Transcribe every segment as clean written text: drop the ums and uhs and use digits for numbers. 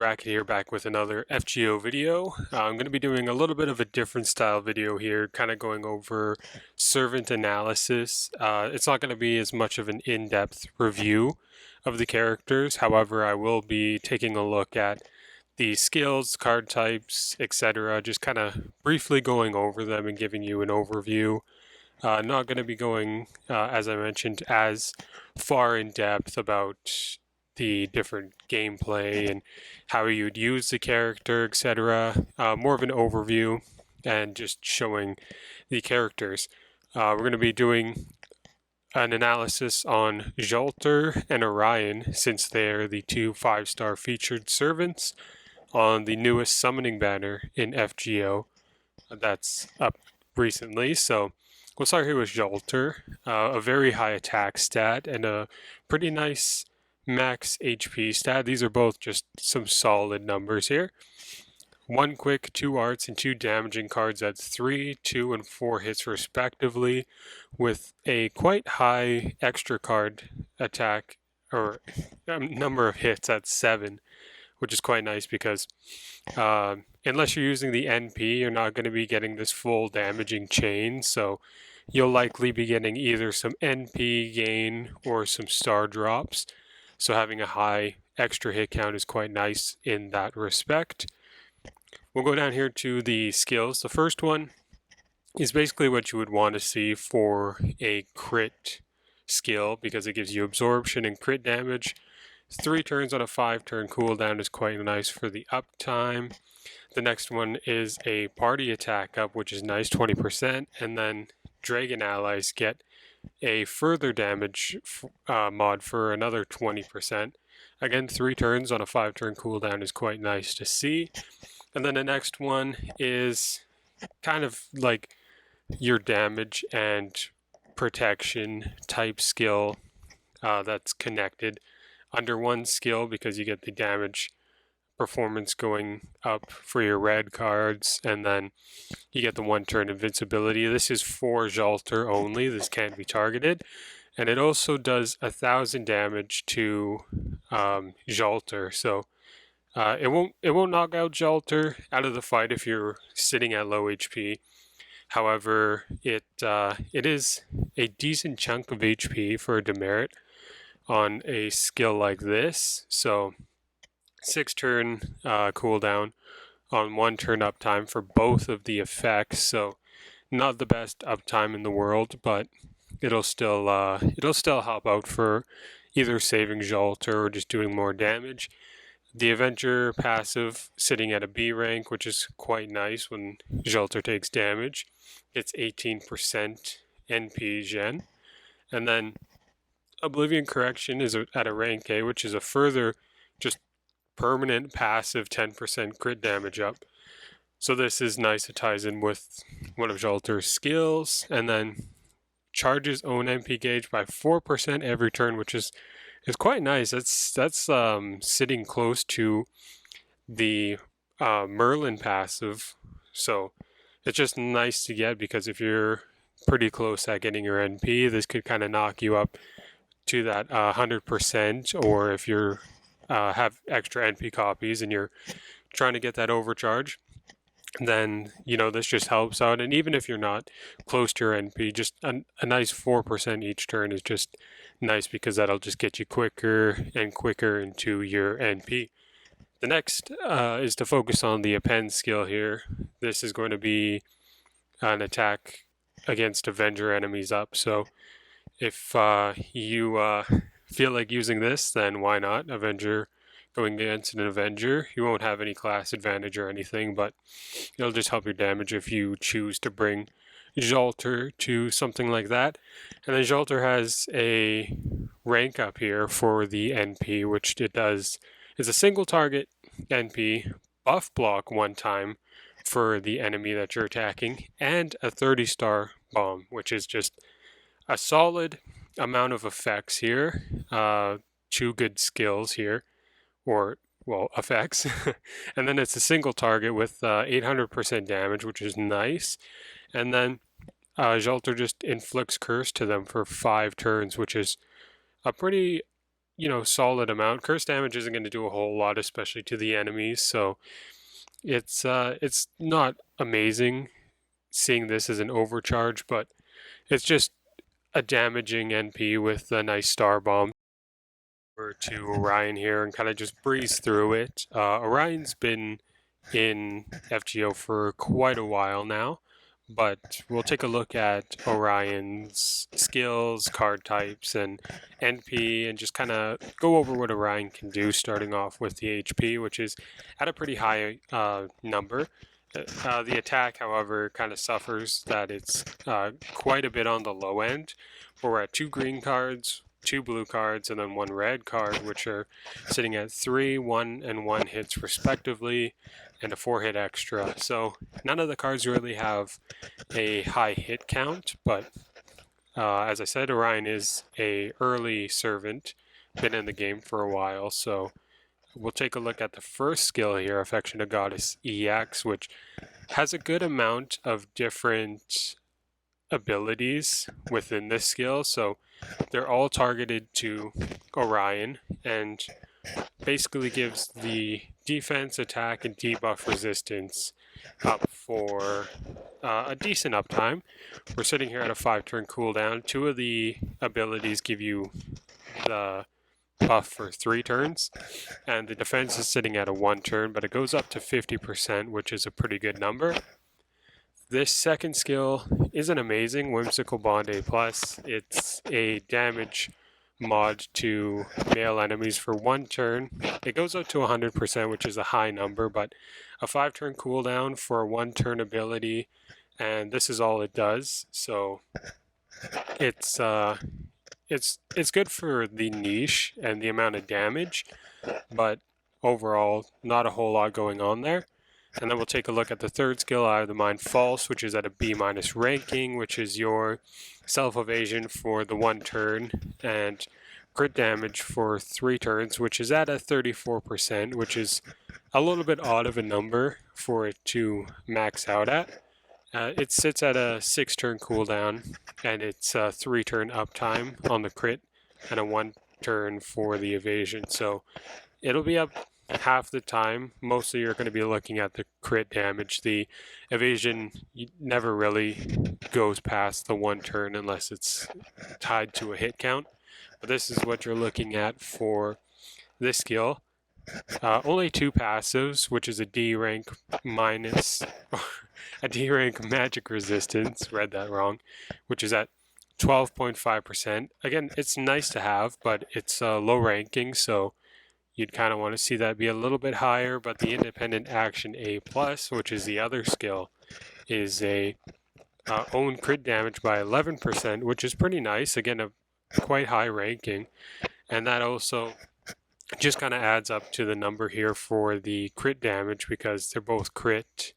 Bracket here, back with another FGO video. I'm going to be doing a little bit of a different style video here, kind of going over servant analysis. It's not going to be as much of an in-depth review of the characters. However, I will be taking a look at the skills, card types, etc. Just kind of briefly going over them and giving you an overview. Not going to be going, as I mentioned, as far in depth about the different gameplay and how you'd use the character, etc. More of an overview and just showing the characters. We're going to be doing an analysis on Jalter and Orion, since they're the two 5-star featured servants on the newest summoning banner in FGO that's up recently. So we'll start here with Jalter, a very high attack stat and a pretty nice max HP stat. These are both just some solid numbers here. 1 quick, 2 arts, and 2 damaging cards at 3, 2, and 4 hits respectively, with a quite high extra card attack or number of hits at 7, which is quite nice because unless you're using the NP, you're not going to be getting this full damaging chain, so you'll likely be getting either some NP gain or some star drops. So having a high extra hit count is quite nice in that respect. We'll go down here to the skills. The first one is basically what you would want to see for a crit skill, because it gives you absorption and crit damage. 3 turns on a 5-turn cooldown is quite nice for the uptime. The next one is a party attack up, which is nice, 20%, and then dragon allies get a further damage mod for another 20%. Again, 3 turns on a 5-turn cooldown is quite nice to see. And then the next one is kind of like your damage and protection type skill that's connected under one skill, because you get the damage performance going up for your red cards, and then you get the 1-turn invincibility. This is for Jalter only. This can't be targeted, and it also does 1,000 damage to Jalter. So it won't knock out Jalter out of the fight if you're sitting at low HP. However, it is a decent chunk of HP for a demerit on a skill like this. So 6-turn cooldown on 1-turn uptime for both of the effects. So not the best uptime in the world, but it'll still help out for either saving Jalter or just doing more damage. The Avenger passive sitting at a B rank, which is quite nice when Jalter takes damage. It's 18% NP gen. And then Oblivion Correction is at a rank A, which is a further just permanent passive 10% crit damage up. So this is nice. It ties in with one of Jalter's skills, and then charges own MP gauge by 4% every turn, which is quite nice. That's sitting close to the Merlin passive. So it's just nice to get, because if you're pretty close at getting your NP, this could kind of knock you up to that 100%, or if you're have extra NP copies and you're trying to get that overcharge, then this just helps out. And even if you're not close to your NP, just a nice 4% each turn is just nice, because that'll just get you quicker and quicker into your NP. The next is to focus on the append skill here. This is going to be an attack against Avenger enemies up. So if you feel like using this, then why not? Avenger going against an Avenger. You won't have any class advantage or anything, but it'll just help your damage if you choose to bring Jalter to something like that. And then Jalter has a rank up here for the NP, which it does is a single target NP, buff block 1 time for the enemy that you're attacking, and a 30-star bomb, which is just a solid amount of effects here. 2 good skills here, or well, effects. And then it's a single target with 800% damage, which is nice. And then Jalter just inflicts curse to them for 5 turns, which is a pretty solid amount. Curse damage isn't going to do a whole lot, especially to the enemies, so it's not amazing seeing this as an overcharge, but it's just a damaging NP with a nice star bomb. Over to Orion here and kind of just breeze through it. Orion's been in FGO for quite a while now, but we'll take a look at Orion's skills, card types, and NP, and just kind of go over what Orion can do, starting off with the HP, which is at a pretty high number. The attack, however, kind of suffers that it's quite a bit on the low end. We're at 2 green cards, 2 blue cards, and then 1 red card, which are sitting at 3, 1, and 1 hits respectively, and a 4-hit extra. So none of the cards really have a high hit count, but as I said, Orion is a early servant, been in the game for a while, so we'll take a look at the first skill here, Affectionate Goddess EX, which has a good amount of different abilities within this skill. So they're all targeted to Orion and basically gives the defense, attack, and debuff resistance up for a decent uptime. We're sitting here at a 5-turn cooldown. 2 of the abilities give you the buff for 3 turns, and the defense is sitting at a 1 turn, but it goes up to 50%, which is a pretty good number. This second skill isn't amazing, Whimsical Bond A+. It's a damage mod to male enemies for 1 turn. It goes up to 100%, which is a high number, but a 5-turn cooldown for a 1-turn ability, and this is all it does. So it's good for the niche and the amount of damage, but overall not a whole lot going on there. And then we'll take a look at the third skill, Eye of the Mind False, which is at a B- ranking, which is your self-evasion for the 1 turn, and crit damage for 3 turns, which is at a 34%, which is a little bit odd of a number for it to max out at. It sits at a 6-turn cooldown, and it's a 3-turn uptime on the crit, and a 1 turn for the evasion. So it'll be up half the time. Mostly you're going to be looking at the crit damage. The evasion never really goes past the 1 turn unless it's tied to a hit count. But this is what you're looking at for this skill. Only 2 passives, which is a D rank minus a D rank magic resistance, read that wrong, which is at 12.5%. Again, it's nice to have, but it's low ranking, so you'd kind of want to see that be a little bit higher. But the Independent Action A+, which is the other skill, is a own crit damage by 11%, which is pretty nice. Again, a quite high ranking, and that also just kind of adds up to the number here for the crit damage, because they're both crit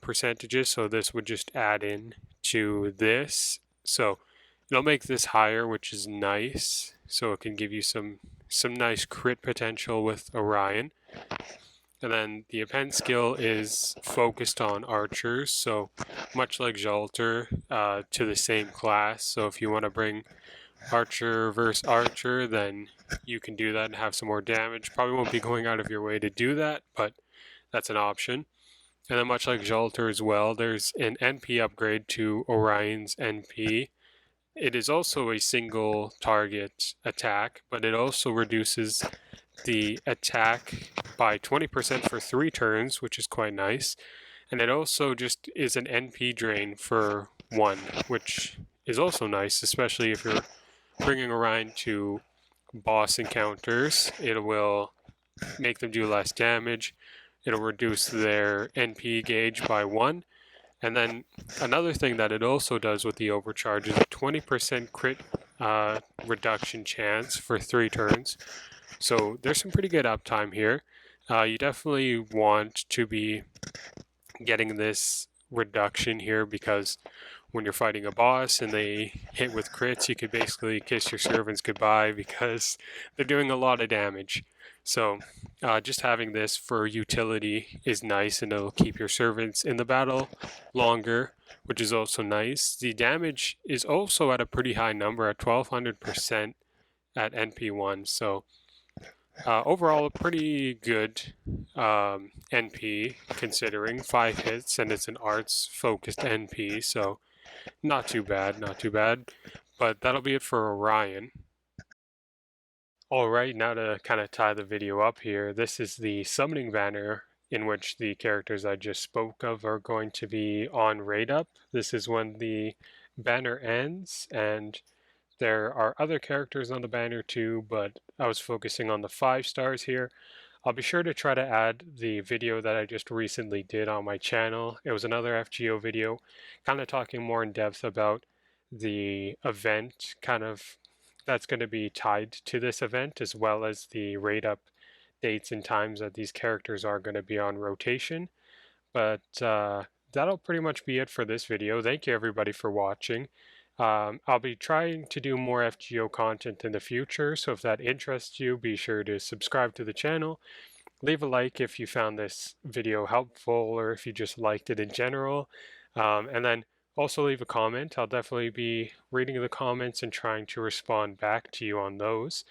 percentages, so this would just add in to this. So it'll make this higher, which is nice, so it can give you some nice crit potential with Orion. And then the append skill is focused on archers, so much like Jalter, to the same class. So if you want to bring archer versus archer, then you can do that and have some more damage. Probably won't be going out of your way to do that, but that's an option. And then much like Jalter as well, there's an NP upgrade to Orion's NP. It is also a single target attack, but it also reduces the attack by 20% for 3 turns, which is quite nice. And it also just is an NP drain for 1, which is also nice, especially if you're bringing Orion to boss encounters. It will make them do less damage. It'll reduce their NP gauge by 1. And then another thing that it also does with the overcharge is a 20% crit reduction chance for 3 turns. So there's some pretty good uptime here. You definitely want to be getting this reduction here, because when you're fighting a boss and they hit with crits, you could basically kiss your servants goodbye because they're doing a lot of damage. So just having this for utility is nice, and it'll keep your servants in the battle longer, which is also nice. The damage is also at a pretty high number at 1200%, at NP1. So overall, a pretty good NP considering 5 hits, and it's an arts focused NP, so not too bad, not too bad. But that'll be it for Orion. Alright, now to kind of tie the video up here, this is the summoning banner in which the characters I just spoke of are going to be on raid up. This is when the banner ends, and there are other characters on the banner too, but I was focusing on the 5 stars here. I'll be sure to try to add the video that I just recently did on my channel. It was another FGO video, kind of talking more in depth about the event kind of that's going to be tied to this event, as well as the raid up dates and times that these characters are going to be on rotation. But that'll pretty much be it for this video. Thank you everybody for watching. I'll be trying to do more FGO content in the future, so if that interests you, be sure to subscribe to the channel. Leave a like if you found this video helpful or if you just liked it in general. And then also leave a comment. I'll definitely be reading the comments and trying to respond back to you on those.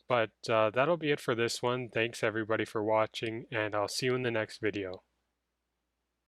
But that'll be it for this one. Thanks everybody for watching, and I'll see you in the next video.